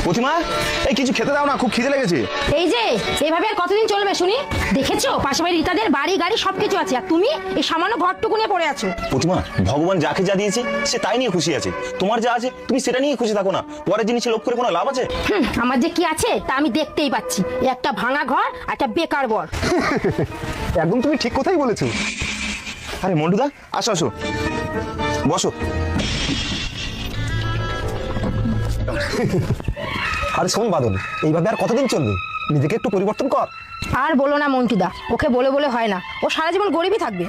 প্রতিমা, এই কিছু খেতে দাও না, খুব খিদে লেগেছে। এই যে এইভাবে আর কতদিন চলবে শুনি? দেখেছো পাশে বাড়ি রিতাদের বাড়ি গাড়ি সবকিছু আছে, আর তুমি এই সামান্য ঘরটুকু নিয়ে পড়ে আছো। প্রতিমা, ভগবান যাকে যা দিয়েছে সে তাই নিয়ে খুশি আছে। তোমার যা আছে তুমি সেটা নিয়ে খুশি থাকো না, পরের জিনিসে লোভ করে কোনো লাভ আছে? আমার যে কি আছে তা আমি দেখতেই পাচ্ছি, একটা ভাঙা ঘর আর একটা বেকার বর। একদম তুমি ঠিক কথাই বলেছো। আরে মন্টুদা, আসো আসো, বসো। আরে শোন বাদল, এইভাবে আর কতদিন চলবে? নিজেকে একটু পরিবর্তন কর। আর বলো না মন্টুদা, ওকে বলে বলে হয় না, ও সারা জীবন গরিবই থাকবে।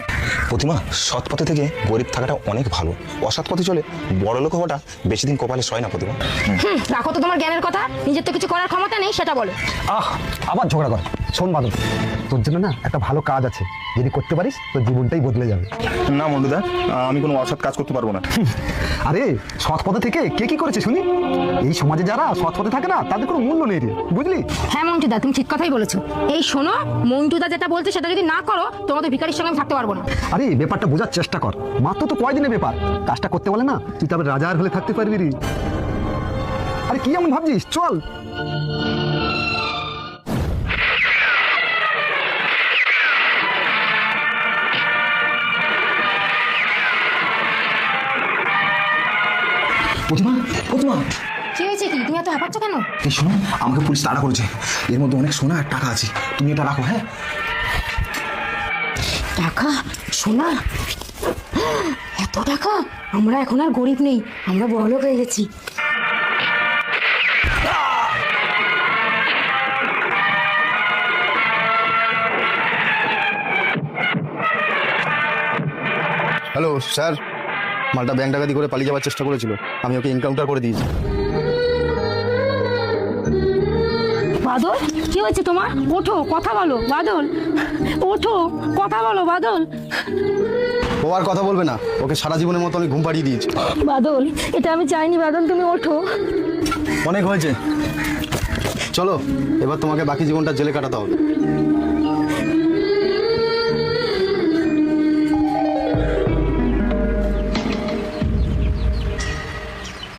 প্রতিমা, সৎ পথে থেকে গরিব থাকাটা অনেক ভালো। অসৎ পথে চলে বড় লোক হওয়াটা বেশি দিন কপালে সয় না। প্রতিমা, রাখো তো তোমার জ্ঞানের কথা, নিজের তো কিছু করার ক্ষমতা নেই সেটা বলো। আবার ঝগড়া কর। শোন বাদল, তোর জন্য না একটা ভালো কাজ আছে, যদি করতে পারিস তোর জীবনটাই বদলে যাবে। না মন্টুদা, আমি কোনো অসৎ কাজ করতে পারবো না। আরে সৎ পথে থেকে কে কি করেছে শুনি? এই সমাজে যারা সৎ পথে থাকে না তাদের কোনো মূল্য নেই রে, বুঝলি? হ্যাঁ মন্টুদা, তুমি ঠিক কথাই বলেছো। এই শোনো, মন্টুদা যেটা বলছে সেটা যদি না করো তোমার তো ভিখারির সঙ্গে আমি থাকতে পারবো না। আরে ব্যাপারটা বোঝার চেষ্টা কর, মাত্র তো কয়দিনের ব্যাপার। কাজটা করতে বলে না, তুই তবে রাজার হলে থাকতে পারবি রে। আরে কি এমন ভাবছিস? চল। প্রতিমা, প্রতিমা, কি হয়েছে? কি তুমি এত হাঁপাচ্ছ কেন? এই শোনো, আমাকে পুলিশ তাড়া করেছে। এর মধ্যে অনেক সোনা আর টাকা আছে, তুমি এটা রাখো। হ্যাঁ, টাকা? সোনা? এত টাকা? আমরা এখন আর গরিব নেই, আমরা বড়লোক হয়ে গেছি। হ্যালো স্যার, মালটা ব্যাংক ডাকাতি করে পালিয়ে যাওয়ার চেষ্টা করেছিল, আমি ওকে এনকাউন্টার করে দিয়েছি। বাদল, কি হয়েছে তোমার? ওঠো, কথা বলো বাদল, ওঠো, কথা বলো বাদল। ও আর কথা বলবে না, ওকে সারা জীবনের মতো আমি ঘুম পাড়িয়ে দিয়েছি। বাদল, এটা আমি চাইনি বাদল, তুমি ওঠো। অনেক হয়েছে, চলো এবার তোমাকে বাকি জীবনটা জেলে কাটাতে হবে।